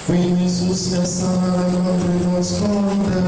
Jesus essa nos esconde,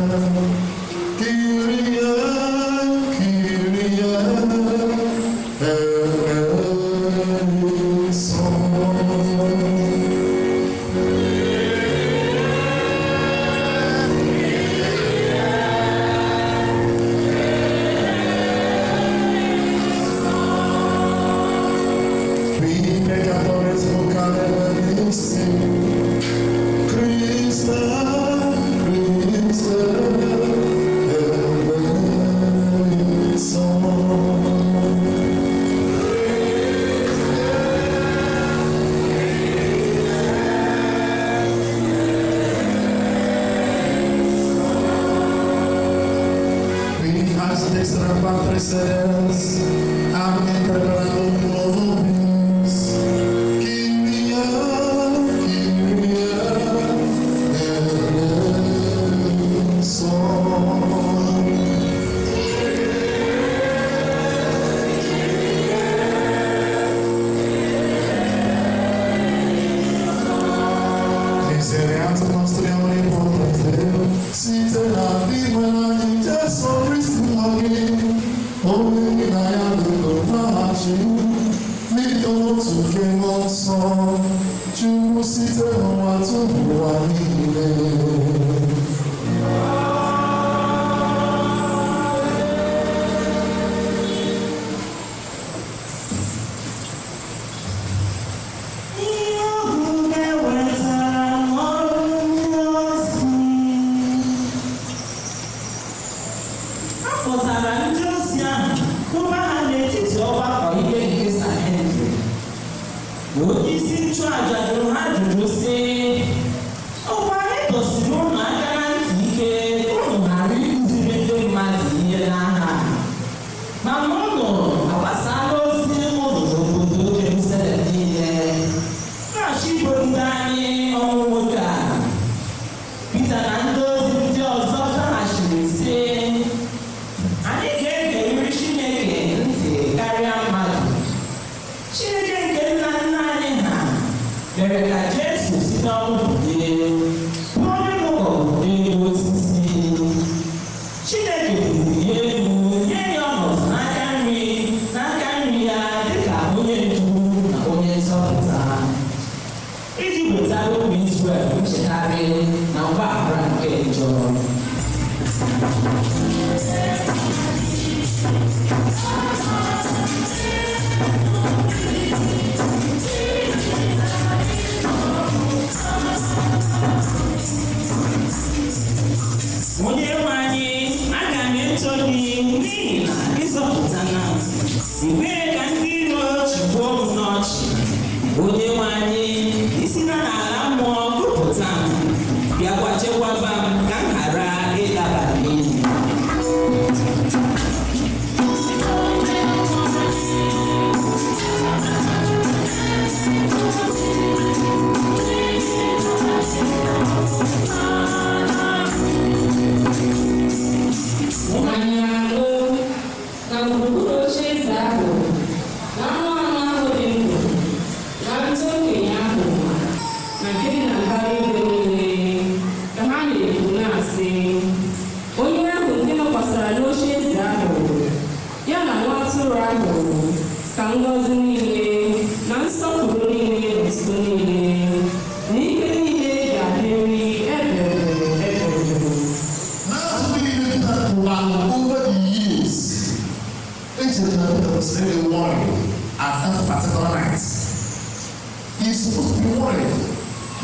Kyrie,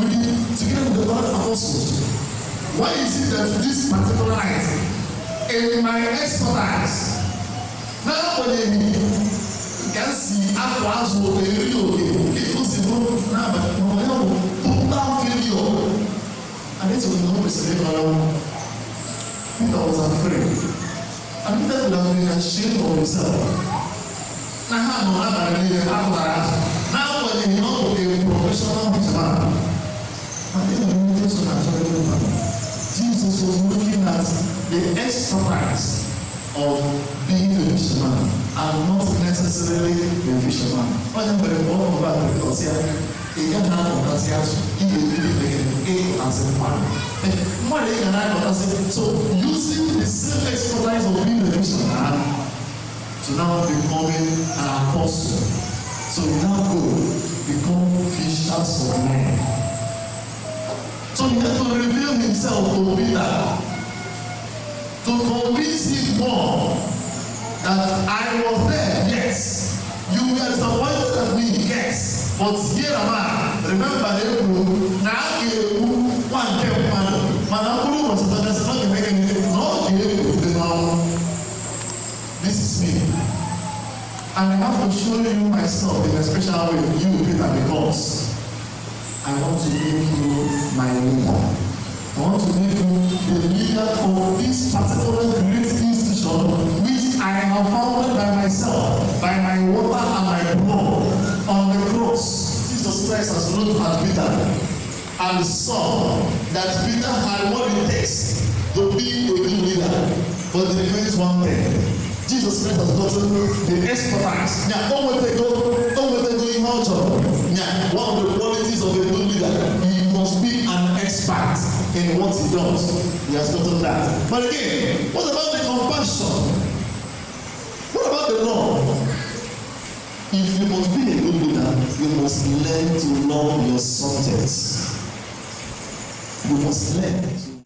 Kyrie, Jesus was looking at the exercise of being a fisherman. I'm not necessarily a fisherman. When I'm very well about the because here, you can have a conversation, you as a man. So using the same expertise of being a fisherman to now becoming an apostle. So we now go become fishers of men. So he had to reveal himself to Peter, to convince him more that I was there, yes. You were disappointed at me, yes. But here am I. Remember the room. Now you one man. Manapuru was not this is me. And I have to show you myself in a special way, you Peter, because I want to make you my leader. I want to make you the leader of this particular great institution which I have founded by myself, by my water and my blood on the cross. Jesus Christ has looked at Peter and saw that Peter had what it takes to be a good leader. But there remains one thing. Jesus Christ has gotten the expertise. Now, one of the qualities of a good leader, he must be an expert in what he does. He has gotten that. But again, what about the compassion? What about the love? If you must be a good leader, you must learn to love your subjects. You must learn to.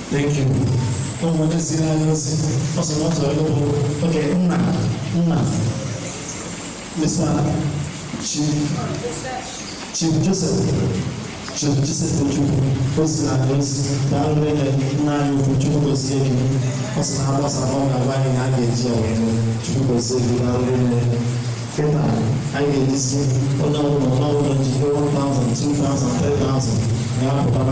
Thank you. Okay, this one, Chief Joseph Ojukeu, President of the Nonyelum Ojukeu State, also now was about a wine in Asia, Ojukeu State, I get this $1,000, 2,000, 3,000. Now, for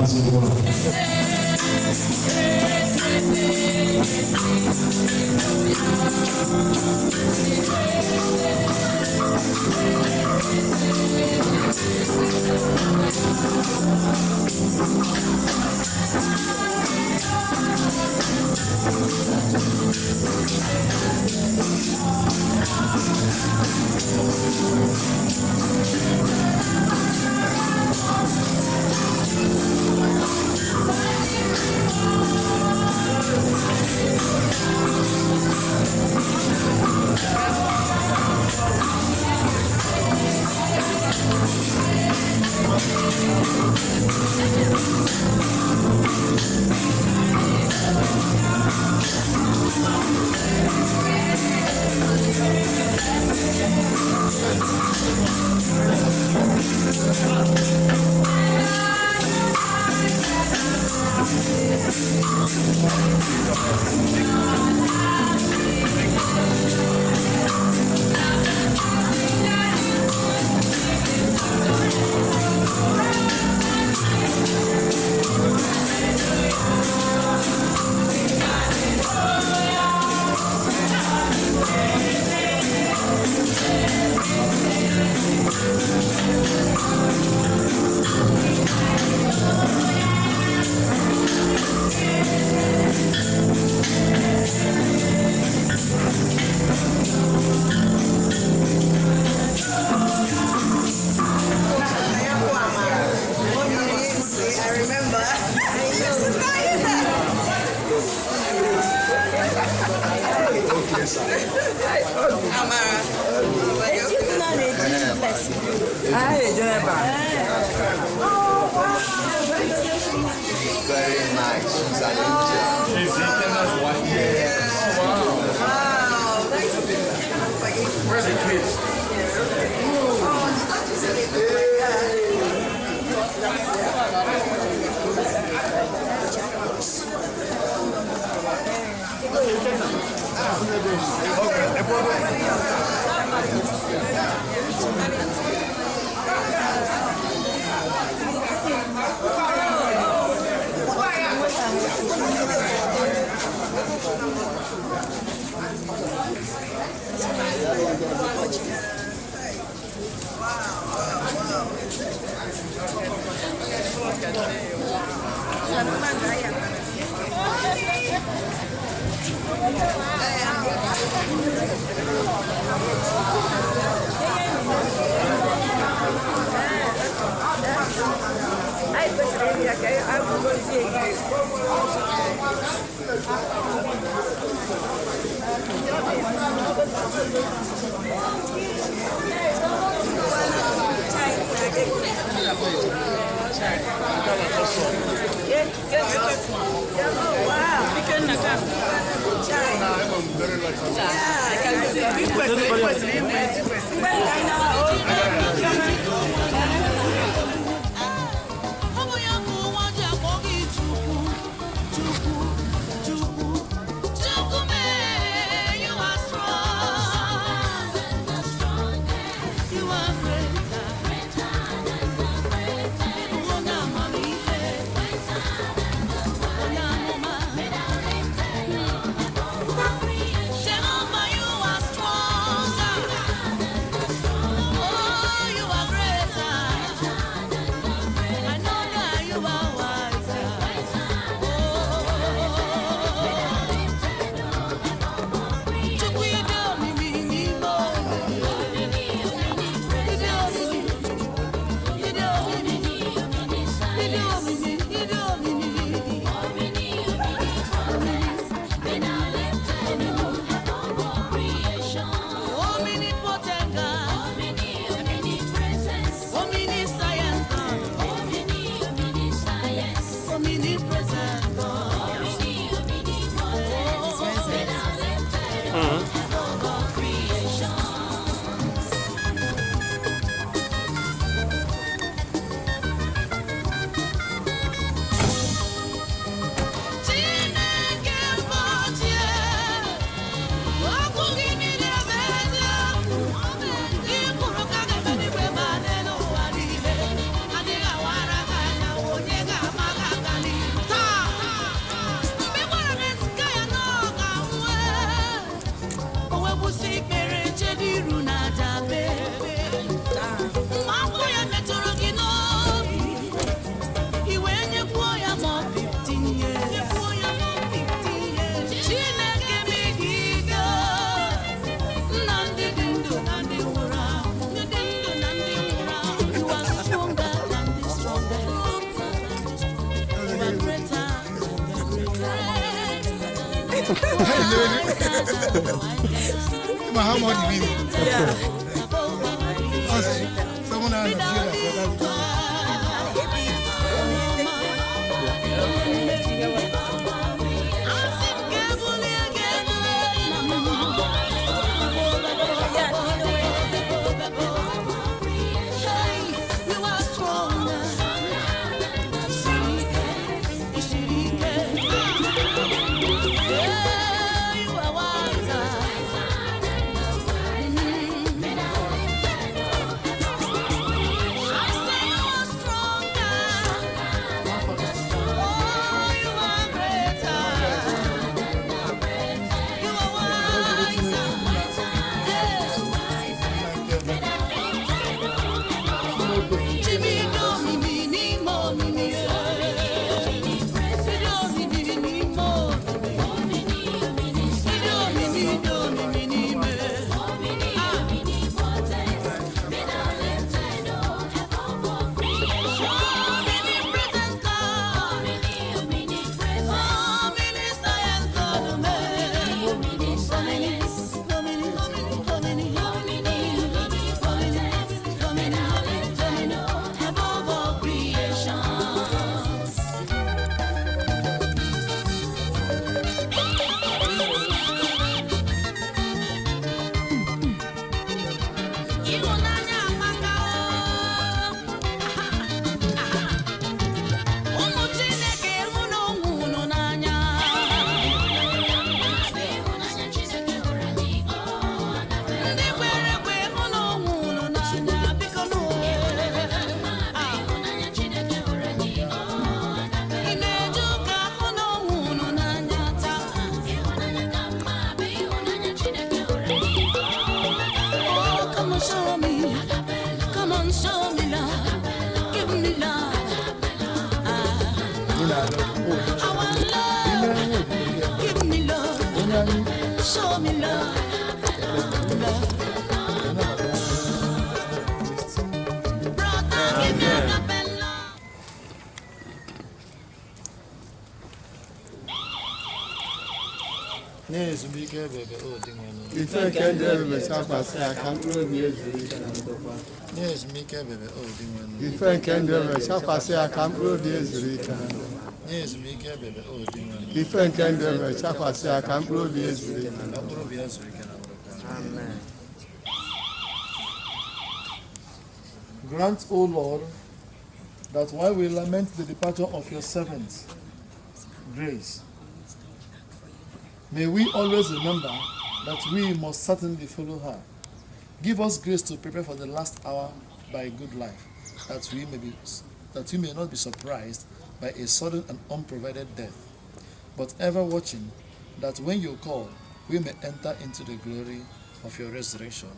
Very nice. She's an angel. She's eating us 1 year. Oh, wow. Where's the kids? Muhammad Ibn. Yeah. Someone has a Show me love. Brother, give me love and love. Yes, we can be holding one. If I can do it, I can't really use it. Yes, me can be holding one. If I can do it, I can't really use it. Yes, me can be holding one. If I can do it, I can't really use it. Amen. Grant, O Lord, that while we lament the departure of your servants, Grace, may we always remember that we must certainly follow her. Give us grace to prepare for the last hour by a good life, that we may not be surprised by a sudden and unprovided death, but ever watching that when you call, we may enter into the glory of your resurrection.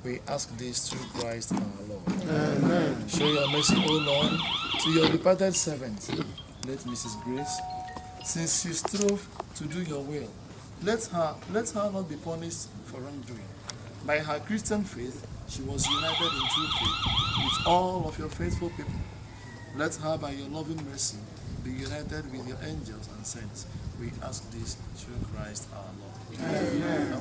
We ask this through Christ our Lord. Amen. Show your mercy, O Lord, to your departed servant. Let Mrs. Grace, since she strove to do your will, let her not be punished for wrongdoing. By her Christian faith, she was united in true faith with all of your faithful people. Let her, by your loving mercy, be united with your angels and saints. We ask this through Christ our Lord. Amen.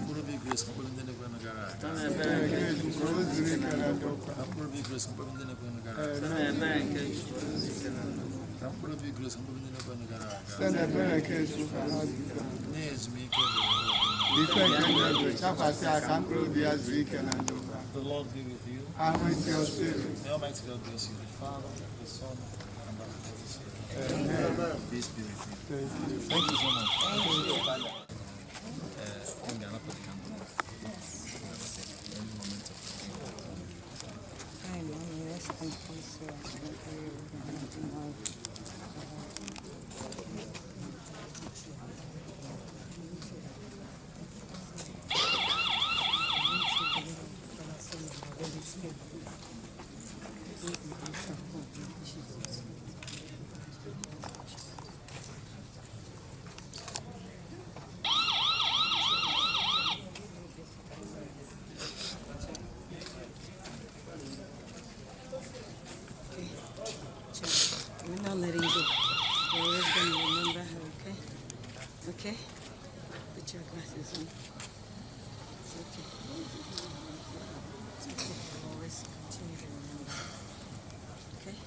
The Lord be with you. And with your spirit. May Almighty God bless you, the Father, the Son, and the Holy Spirit. Amen. Peace be with you. Thank you so much. Thank you. We're not letting go. We're always going to remember her, okay? Okay? Put your glasses on. It's okay. It's okay. We'll always continue to remember her. Okay?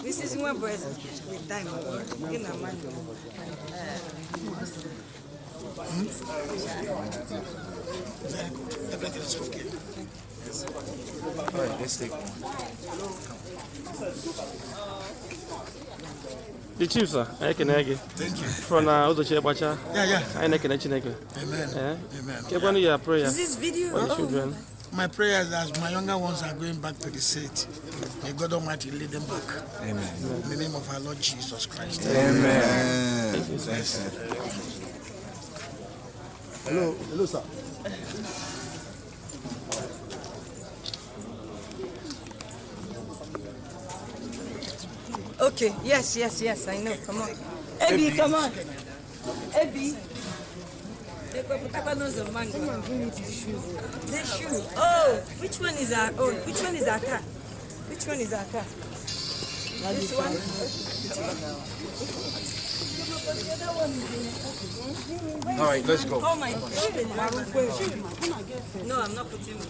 This is one present with time. Everything is okay. All right, let's take one. The chief, sir, I can egg. Thank you. From Ojukeu Bacha. Yeah. I can egg. Amen. Amen. Keep on your prayer. Is this video? For the children. My prayer is that my younger ones are going back to the seat. May God Almighty lead them back. Amen. In the name of our Lord Jesus Christ. Amen. Thank you, sir. Hello, sir. Okay, yes, I know. Come on. Abby, come on. Abby. Papa knows the mango. Come on, give me the shoe. The shoe. Oh, which one is our own? Which one is our car? Which one is our car? This one? All right, let's go. Oh my God. No, I'm not putting it.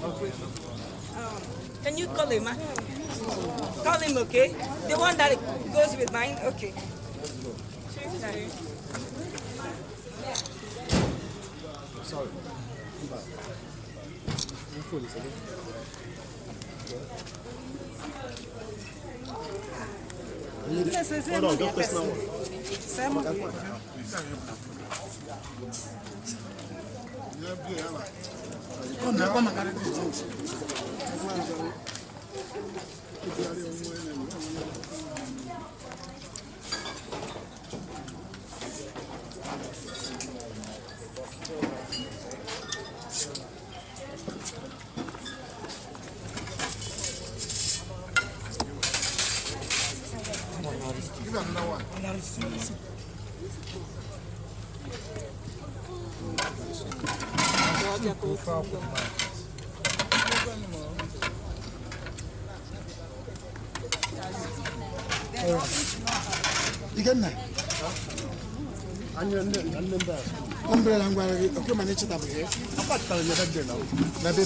Can you call him? Call him, okay? The one that goes with mine? Okay. Sorry. Sorry. Hold on, don't press now. Again, umbrella and okay, manage it up here. Apart from the other now, maybe.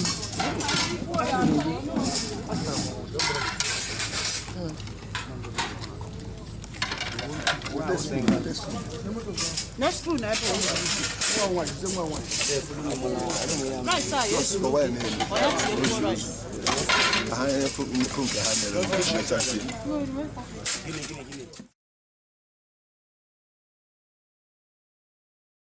No spoon, I I